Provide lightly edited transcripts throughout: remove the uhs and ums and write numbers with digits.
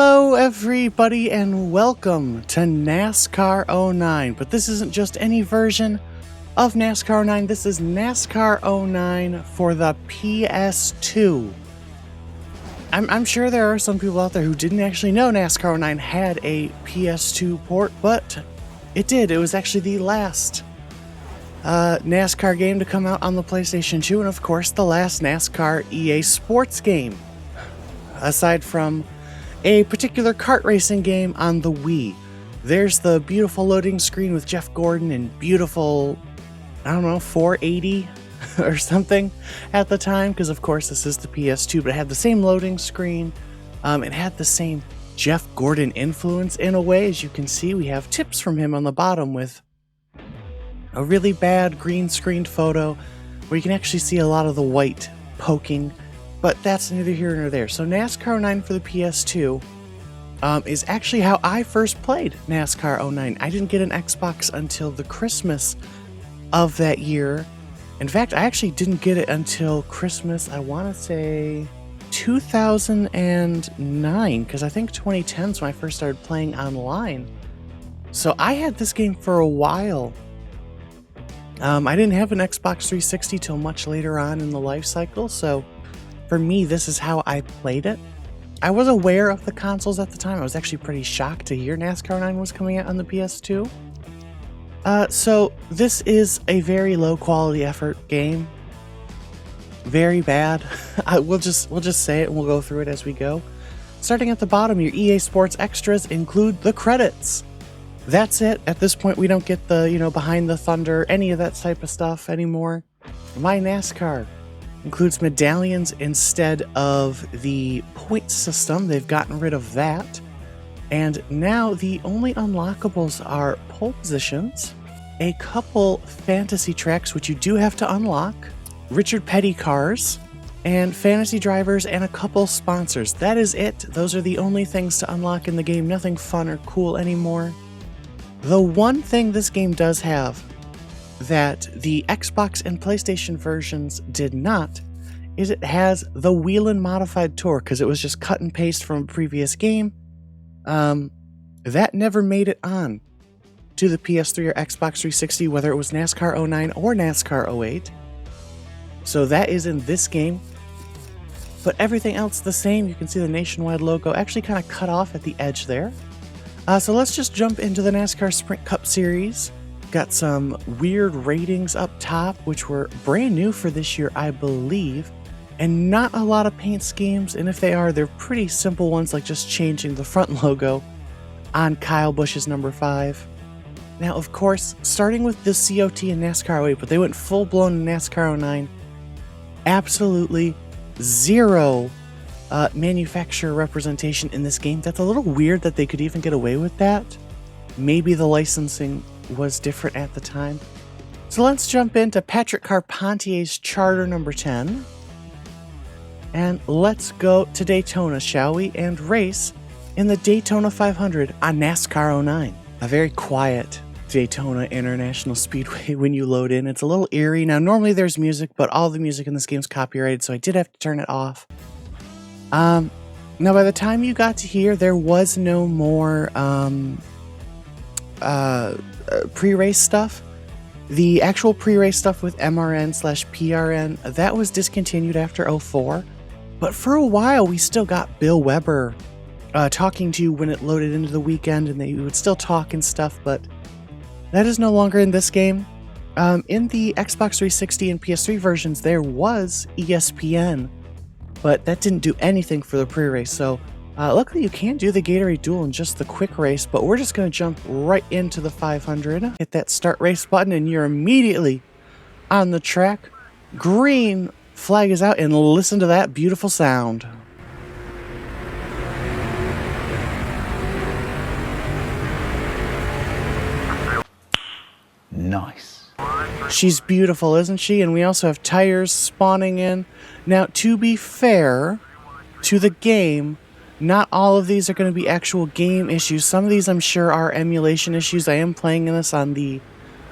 Hello everybody and welcome to NASCAR 09, but this isn't just any version of NASCAR 09, this is NASCAR 09 for the PS2. I'm sure there are some people out there who didn't actually know NASCAR 09 had a PS2 port, but it did. It was actually the last NASCAR game to come out on the PlayStation 2, and of course the last NASCAR EA Sports game, aside from a particular kart racing game on the Wii. There's the beautiful loading screen with Jeff Gordon and beautiful, I don't know, 480 or something at the time, because of course this is the PS2, but it had the same loading screen. It had the same Jeff Gordon influence in a way. As you can see, we have tips from him on the bottom with a really bad green screened photo where you can actually see a lot of the white poking. But that's neither here nor there. So NASCAR 09 for the PS2 is actually how I first played NASCAR 09. I didn't get an Xbox until the Christmas of that year. In fact, I actually didn't get it until Christmas, I want to say 2009, because I think 2010 is when I first started playing online. So I had this game for a while. I didn't have an Xbox 360 till much later on in the life cycle, so for me, this is how I played it. I was aware of the consoles at the time. I was actually pretty shocked to hear NASCAR 9 was coming out on the PS2. So this is a very low quality effort game. Very bad. We'll just say it and we'll go through it as we go. Starting at the bottom, your EA Sports extras include the credits. That's it. At this point, we don't get the, behind the thunder, any of that type of stuff anymore. My NASCAR includes medallions instead of the point system. They've gotten rid of that. And now the only unlockables are pole positions, a couple fantasy tracks, which you do have to unlock, Richard Petty cars, and fantasy drivers, and a couple sponsors. That is it. Those are the only things to unlock in the game. Nothing fun or cool anymore. The one thing this game does have that the Xbox and PlayStation versions did not is it has the Whelen Modified Tour, because it was just cut and paste from a previous game. That never made it on to the PS3 or Xbox 360, whether it was NASCAR 09 or NASCAR 08. So that is in this game. But everything else the same. You can see the Nationwide logo actually kind of cut off at the edge there. So let's just jump into the NASCAR Sprint Cup Series. Got some weird ratings up top, which were brand new for this year, I believe. And not a lot of paint schemes, and if they are, they're pretty simple ones, like just changing the front logo on Kyle Busch's number 5. Now, of course, starting with the COT and NASCAR 08, but they went full-blown in NASCAR 09. Absolutely zero manufacturer representation in this game. That's a little weird that they could even get away with that. Maybe the licensing was different at the time. So let's jump into Patrick Carpentier's Charter number 10. And let's go to Daytona, shall we? And race in the Daytona 500 on NASCAR 09. A very quiet Daytona International Speedway when you load in. It's a little eerie. Now, normally there's music, but all the music in this game is copyrighted, so I did have to turn it off. Now, by the time you got to here, there was no more pre-race stuff. The actual pre-race stuff with MRN/PRN, that was discontinued after 04. But for a while, we still got Bill Weber talking to you when it loaded into the weekend, and they would still talk and stuff, but that is no longer in this game. In the Xbox 360 and PS3 versions, there was ESPN, but that didn't do anything for the pre-race, so luckily you can do the Gatorade Duel in just the quick race, but we're just going to jump right into the 500. Hit that start race button and you're immediately on the track. Green flag is out, and listen to that beautiful sound. Nice. She's beautiful, isn't she? And we also have tires spawning in. Now, to be fair to the game, not all of these are going to be actual game issues. Some of these, I'm sure, are emulation issues. I am playing this on the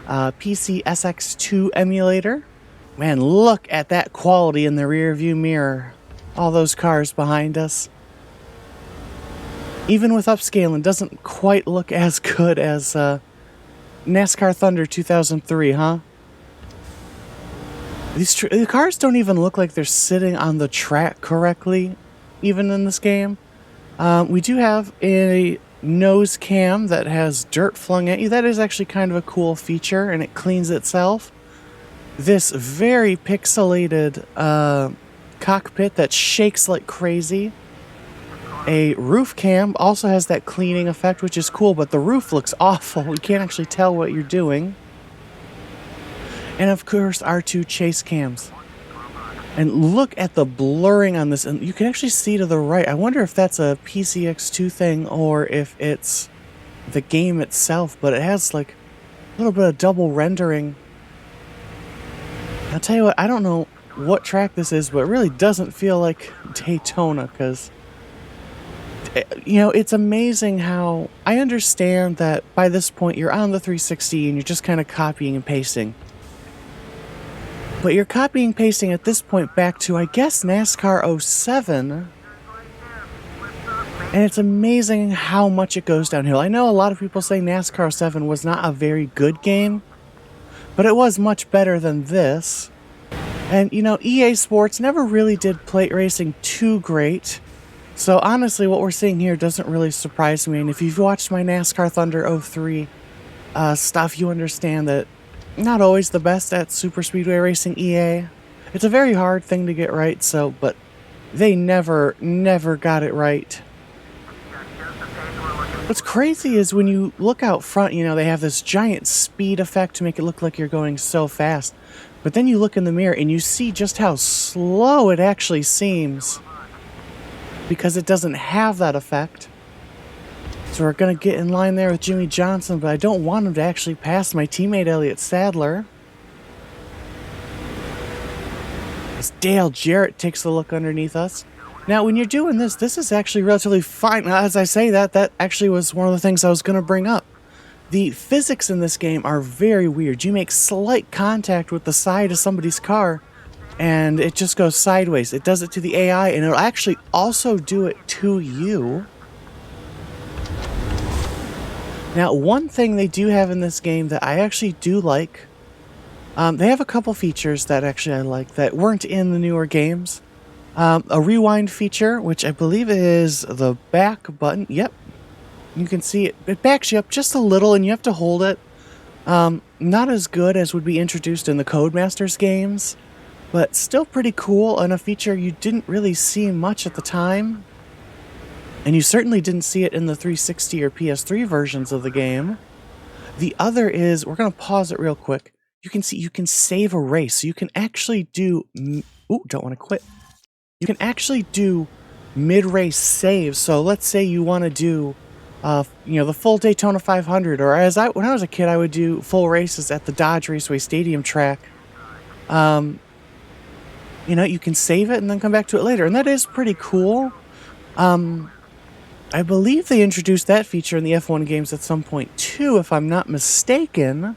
PC SX2 emulator. Man, look at that quality in the rear view mirror. All those cars behind us. Even with upscaling, doesn't quite look as good as NASCAR Thunder 2003, huh? The cars don't even look like they're sitting on the track correctly, even in this game. We do have a nose cam that has dirt flung at you. That is actually kind of a cool feature, and it cleans itself. This very pixelated cockpit that shakes like crazy. A roof cam also has that cleaning effect, which is cool, but the roof looks awful. You can't actually tell what you're doing. And of course, our two chase cams. And look at the blurring on this, and you can actually see to the right. I wonder if that's a PCX2 thing or if it's the game itself, but it has like a little bit of double rendering. I'll tell you what, I don't know what track this is, but it really doesn't feel like Daytona, because you know, it's amazing how I understand that by this point you're on the 360 and you're just kind of copying and pasting. But you're copying and pasting at this point back to, I guess, NASCAR 07. And it's amazing how much it goes downhill. I know a lot of people say NASCAR 07 was not a very good game, but it was much better than this. And, you know, EA Sports never really did plate racing too great. So honestly, what we're seeing here doesn't really surprise me. And if you've watched my NASCAR Thunder 03 stuff, you understand that not always the best at super speedway racing, EA. It's a very hard thing to get right, but they never got it right. What's crazy is when you look out front, you know, they have this giant speed effect to make it look like you're going so fast. But then you look in the mirror and you see just how slow it actually seems, because it doesn't have that effect. So we're going to get in line there with Jimmy Johnson, but I don't want him to actually pass my teammate Elliott Sadler. As Dale Jarrett takes a look underneath us. Now, when you're doing this, this is actually relatively fine. As I say that actually was one of the things I was going to bring up. The physics in this game are very weird. You make slight contact with the side of somebody's car, and it just goes sideways. It does it to the AI, and it'll actually also do it to you. Now, one thing they do have in this game that I actually do like, they have a couple features that actually I like that weren't in the newer games. A rewind feature, which I believe is the back button. Yep, you can see it. It backs you up just a little, and you have to hold it. Not as good as would be introduced in the Codemasters games, but still pretty cool, and a feature you didn't really see much at the time. And you certainly didn't see it in the 360 or PS3 versions of the game. The other is, we're going to pause it real quick. You can see you can save a race. So you can actually do... Ooh, don't want to quit. You can actually do mid-race saves. So let's say you want to do, you know, the full Daytona 500, or when I was a kid, I would do full races at the Dodge Raceway Stadium track. You know, you can save it and then come back to it later, and that is pretty cool. I believe they introduced that feature in the F1 games at some point too, if I'm not mistaken.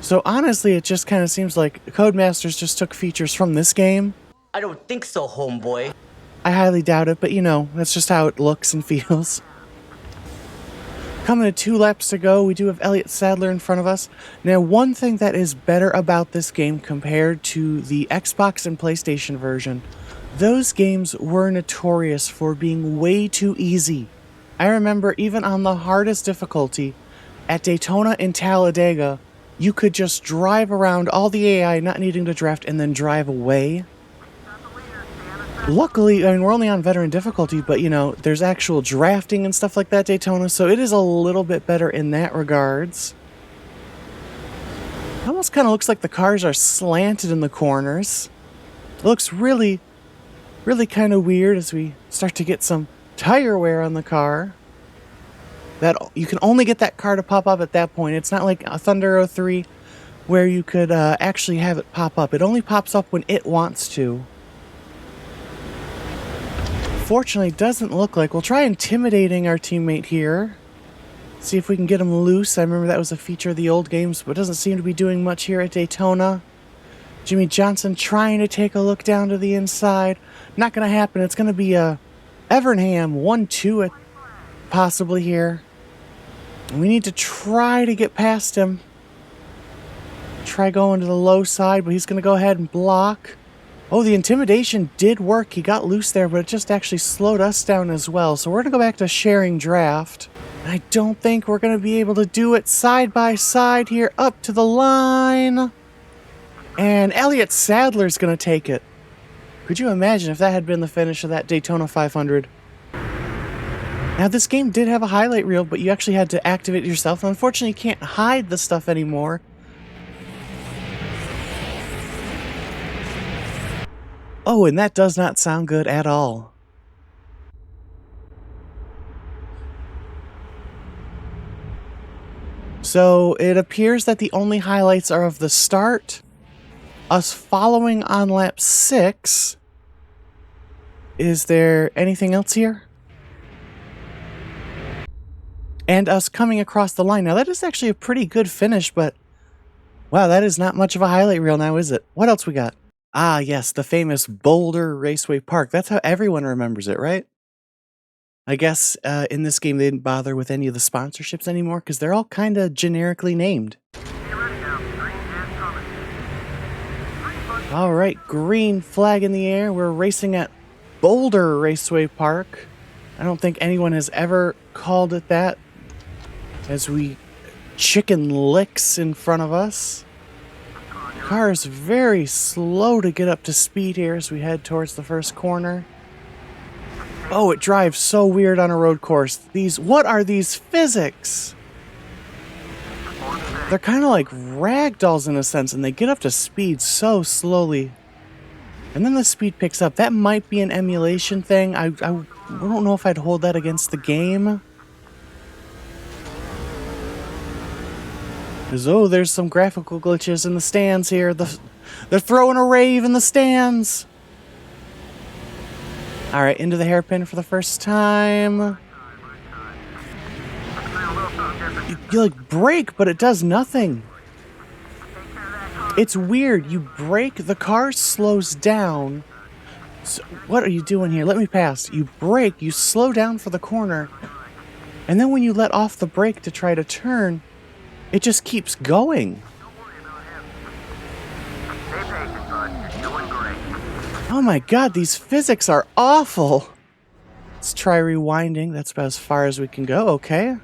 So honestly, it just kind of seems like Codemasters just took features from this game. I don't think so, homeboy. I highly doubt it, but you know, that's just how it looks and feels. Coming to 2 laps to go, we do have Elliott Sadler in front of us. Now, one thing that is better about this game compared to the Xbox and PlayStation version, those games were notorious for being way too easy. I remember even on the hardest difficulty, at Daytona and Talladega, you could just drive around all the AI not needing to draft and then drive away. Luckily, I mean, we're only on veteran difficulty, but you know, there's actual drafting and stuff like that Daytona, so it is a little bit better in that regards. It almost kind of looks like the cars are slanted in the corners. It looks really kind of weird as we start to get some tire wear on the car. That you can only get that car to pop up at that point. It's not like a Thunder 03 where you could actually have it pop up. It only pops up when it wants to. Fortunately, it doesn't look like. We'll try intimidating our teammate here. See if we can get him loose. I remember that was a feature of the old games, but it doesn't seem to be doing much here at Daytona. Jimmy Johnson trying to take a look down to the inside. Not going to happen. It's going to be a Evernham 1-2 possibly here. We need to try to get past him. Try going to the low side, but he's going to go ahead and block. Oh, the intimidation did work. He got loose there, but it just actually slowed us down as well. So we're going to go back to sharing draft. I don't think we're going to be able to do it side by side here up to the line. And Elliott Sadler's going to take it. Could you imagine if that had been the finish of that Daytona 500? Now, this game did have a highlight reel, but you actually had to activate it yourself. Unfortunately, you can't hide the stuff anymore. Oh, and that does not sound good at all. So, it appears that the only highlights are of the start, us following on lap 6. Is there anything else here? And us coming across the line. Now, that is actually a pretty good finish, but wow, that is not much of a highlight reel now, is it? What else we got? Ah, yes, the famous Boulder Raceway Park. That's how everyone remembers it, right? I guess in this game they didn't bother with any of the sponsorships anymore because they're all kind of generically named. All right, green flag in the air. We're racing at Boulder Raceway Park. I don't think anyone has ever called it that. As we chicken licks in front of us. The car is very slow to get up to speed here as we head towards the first corner. Oh, it drives so weird on a road course. What are these physics? They're kind of like ragdolls in a sense, and they get up to speed so slowly. And then the speed picks up. That might be an emulation thing. I don't know if I'd hold that against the game. Oh, there's some graphical glitches in the stands here. They're throwing a rave in the stands. All right, into the hairpin for the first time. You like brake, but it does nothing. It's weird. You brake, the car slows down. So what are you doing here? Let me pass. You brake, you slow down for the corner, and then when you let off the brake to try to turn, it just keeps going. Oh my god, these physics are awful. Let's try rewinding. That's about as far as we can go. Okay.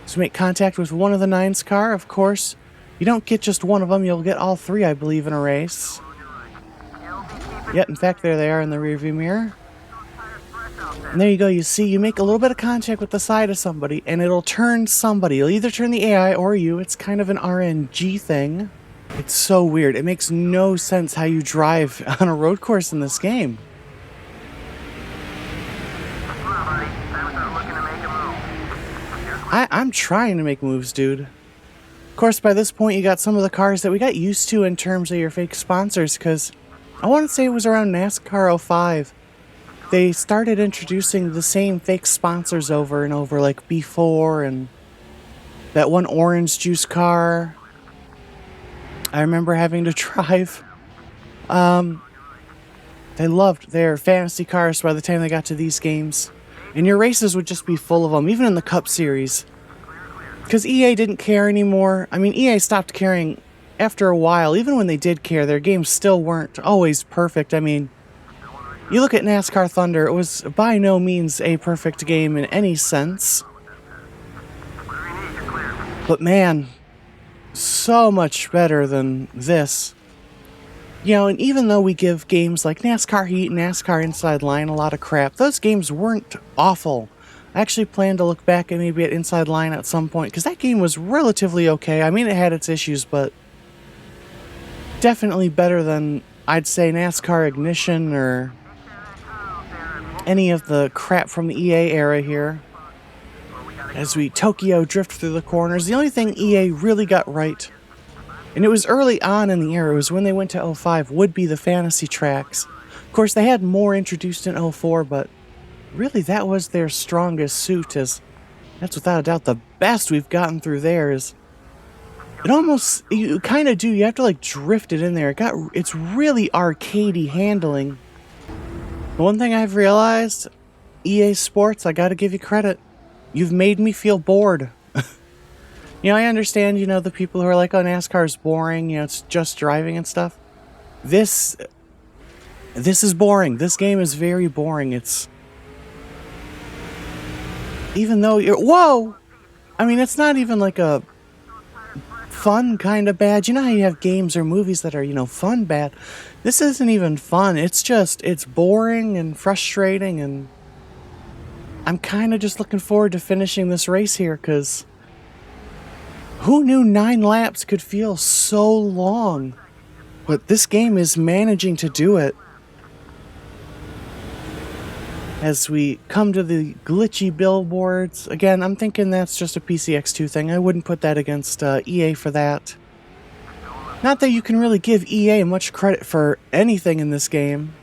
So make contact with one of the nines car, of course. You don't get just one of them, you'll get all three, I believe, in a race. Yep, in fact, there they are in the rearview mirror. And there you go, you see, you make a little bit of contact with the side of somebody, and it'll turn somebody. It'll either turn the AI or you. It's kind of an RNG thing. It's so weird. It makes no sense how you drive on a road course in this game. I'm trying to make moves, dude. Of course, by this point, you got some of the cars that we got used to in terms of your fake sponsors, because I want to say it was around Nascar 05. They started introducing the same fake sponsors over and over, like B4 and that one orange juice car. I remember having to drive. They loved their fantasy cars by the time they got to these games. And your races would just be full of them, even in the Cup Series. Because EA didn't care anymore. I mean, EA stopped caring after a while. Even when they did care, their games still weren't always perfect. I mean, you look at NASCAR Thunder, it was by no means a perfect game in any sense. But man, so much better than this. You know, and even though we give games like NASCAR Heat and NASCAR Inside Line a lot of crap, those games weren't awful. I actually plan to look back at maybe at Inside Line at some point, because that game was relatively okay. I mean, it had its issues, but definitely better than, I'd say, NASCAR Ignition or any of the crap from the EA era here. As we Tokyo drift through the corners, the only thing EA really got right, and it was early on in the era, it was when they went to 05, would be the fantasy tracks. Of course, they had more introduced in 04, but really that was their strongest suit, as that's without a doubt the best we've gotten through there. Is it almost, you kind of do, you have to like drift it in there. It's really arcadey handling. The one thing I've realized, EA Sports, I gotta give you credit. You've made me feel bored. You know, I understand, you know, the people who are like, oh, NASCAR is boring, you know, it's just driving and stuff. This is boring. This game is very boring. It's... Even though you're... Whoa! I mean, it's not even like a fun kind of bad. You know how you have games or movies that are, you know, fun bad? This isn't even fun. It's just, it's boring and frustrating, and I'm kind of just looking forward to finishing this race here, because who knew 9 laps could feel so long? But this game is managing to do it. As we come to the glitchy billboards, again, I'm thinking that's just a PCX2 thing. I wouldn't put that against EA for that. Not that you can really give EA much credit for anything in this game.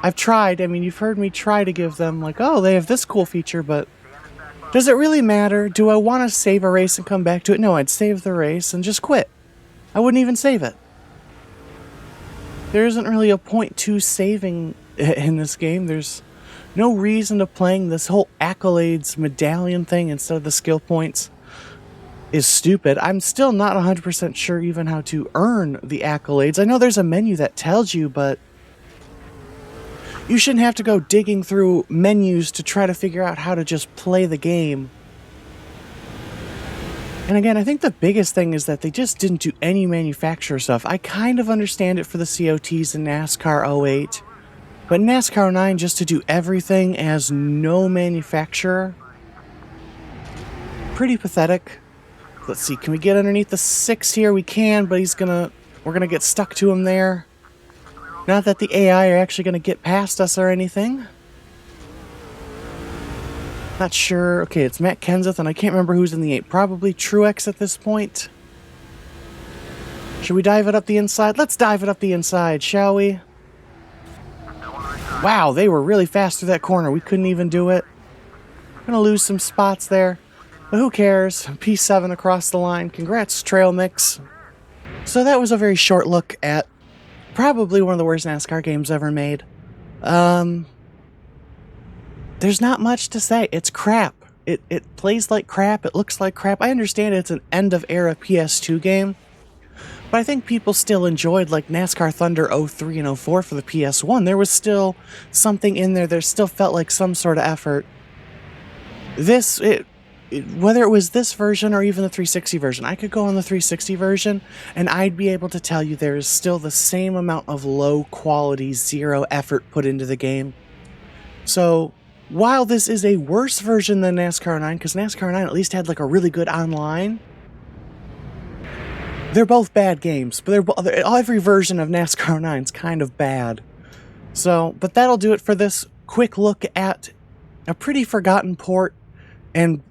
I've tried. I mean, you've heard me try to give them, like, oh, they have this cool feature, but does it really matter? Do I want to save a race and come back to it? No, I'd save the race and just quit. I wouldn't even save it. There isn't really a point to saving in this game. There's no reason to playing. This whole accolades medallion thing instead of the skill points is stupid. I'm still not 100% sure even how to earn the accolades. I know there's a menu that tells you, but you shouldn't have to go digging through menus to try to figure out how to just play the game. And again, I think the biggest thing is that they just didn't do any manufacturer stuff. I kind of understand it for the COTs in NASCAR 08, but NASCAR 09 just to do everything as no manufacturer, pretty pathetic. Let's see, can we get underneath the 6 here? We can, but we're gonna get stuck to him there. Not that the AI are actually gonna get past us or anything. Not sure. Okay, it's Matt Kenseth, and I can't remember who's in the 8. Probably Truex at this point. Should we dive it up the inside? Let's dive it up the inside, shall we? Wow, they were really fast through that corner. We couldn't even do it. Gonna lose some spots there, but who cares? P7 across the line. Congrats, Trail Mix. So that was a very short look at probably one of the worst NASCAR games ever made. There's not much to say. It's crap. It plays like crap. It looks like crap. I understand it's an end-of-era PS2 game, but I think people still enjoyed like NASCAR Thunder 03 and 04 for the PS1. There was still something in there. There still felt like some sort of effort. Whether it was this version or even the 360 version, I could go on the 360 version and I'd be able to tell you there is still the same amount of low quality, zero effort put into the game. So while this is a worse version than NASCAR 9, because NASCAR 9 at least had like a really good online, they're both bad games, but every version of NASCAR 9 is kind of bad. So, but that'll do it for this quick look at a pretty forgotten port, and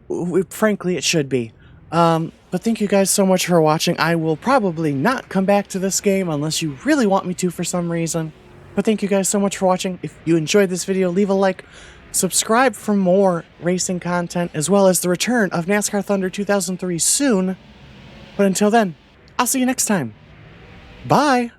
frankly, it should be. But thank you guys so much for watching. I will probably not come back to this game unless you really want me to for some reason. But thank you guys so much for watching. If you enjoyed this video, leave a like. Subscribe for more racing content, as well as the return of NASCAR Thunder 2003 soon. But until then, I'll see you next time. Bye!